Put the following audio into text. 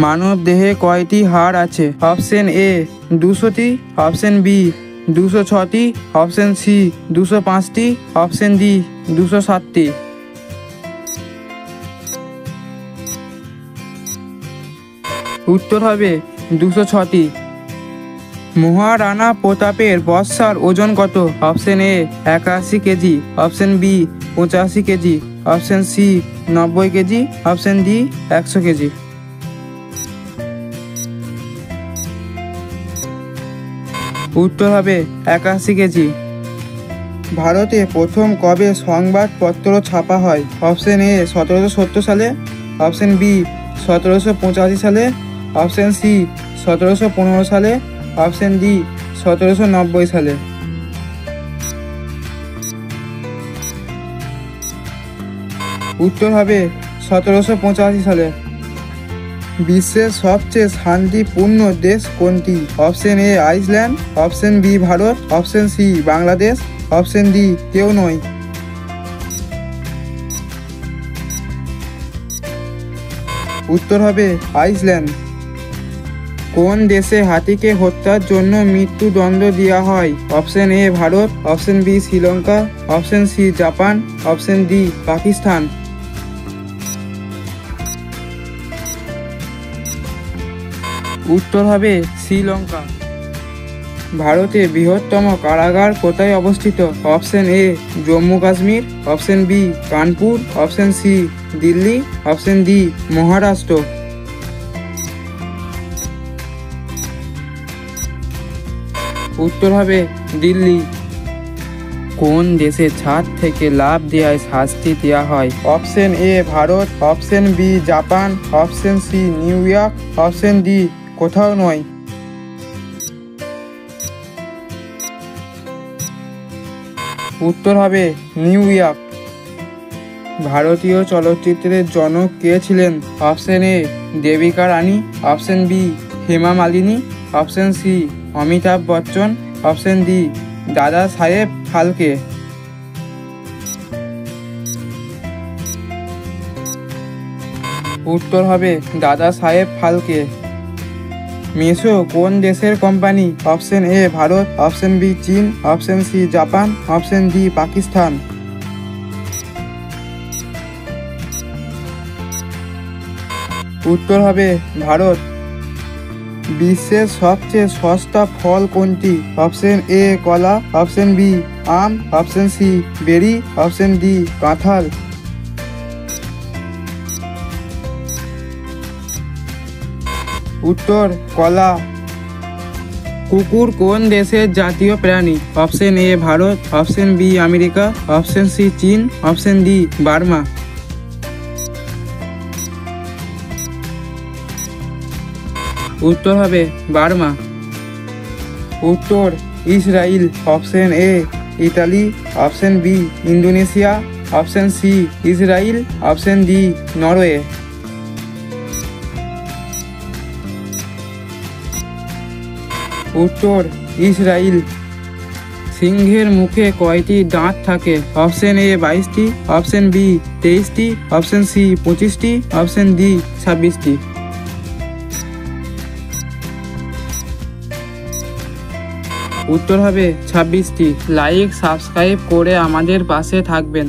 মানব দেহে কয়টি হাড় আছে? অপশন এ 200টি, অপশন বি 206টি, অপশন সি 205টি, অপশন ডি 207টি। উত্তর হবে 206টি। মহারানা প্রতাপের বর্ষার ওজন কত? Option A 81 KG, option B 85 KG, option C 90 KG, option D 100 KG. উত্তর হবে 81 কেজি। ভারতে প্রথম কবে সংবাদপত্র ছাপা হয়? অপশন এ 1770 সালে, অপশন বি 1785 সালে, অপশন সি 1715 সালে, অপশন ডি 1790 সালে। উত্তর হবে 1785 সালে। বিশ্বের সবচেয়ে শান্তিপূর্ণ দেশ কোনটি? Option A Iceland, option B Bharat, option C Bangladesh, option D কেউ নয়। উত্তর হবে আইসল্যান্ড। কোন দেশে হাতিকে হত্যার জন্য মৃত্যুদণ্ড দেওয়া হয়? Option A Bharat, option B Sri Lanka, option C Japan, option D Pakistan. উত্তর হবে শ্রীলঙ্কা। ভারতে বৃহত্তম কারাগার কোথায় অবস্থিত? Option A Jammu Kashmir, option B Kanpur, option C Delhi, option D Maharashtra. উত্তর হবে দিল্লি। কোন দেশে ছাদ থেকে লাফ দেওয়ায় শাস্তি দেওয়া হয়? Option A Bharat, option B Japan, option C New York, option D কোথাও নয়। উত্তর হবে নিউ ইয়র্ক। ভারতীয় চলচ্চিত্রের জনক কে ছিলেন? Option A Devika Rani, option B Hema Malini, option C Amitabh Bachchan, option D Dada Saheb Phalke. উত্তর হবে দাদা সাহেব ফালকে। মেসো কোন দেশের কোম্পানি? Option A Bharat, option B চীন, option C Japan, option D Pakistan. উত্তর হবে ভারত। বিশ্বের সবচেয়ে সস্তা ফল কোনটি? অপশন এ কলা, অপশন বি আম, option C berry, option D কাঁঠাল। উত্তর কলা। কুকুর কোন দেশের জাতীয় প্রাণী? Option A Bharat, option B America, option C চীন, অপশন ডি বার্মা। উত্তর হবে বার্মা। উত্তর Israel. Option A Italy, option B Indonesia, option C Israel, option D Norway. উত্তর ইসরায়েল। সিংহের মুখে কয়টি দাঁত থাকে? অপশন এ 22টি, অপশন বি 23টি, অপশন সি 25টি, অপশন ডি 26টি। উত্তর হবে 26টি। লাইক সাবস্ক্রাইব করে আমাদের পাশে থাকবেন।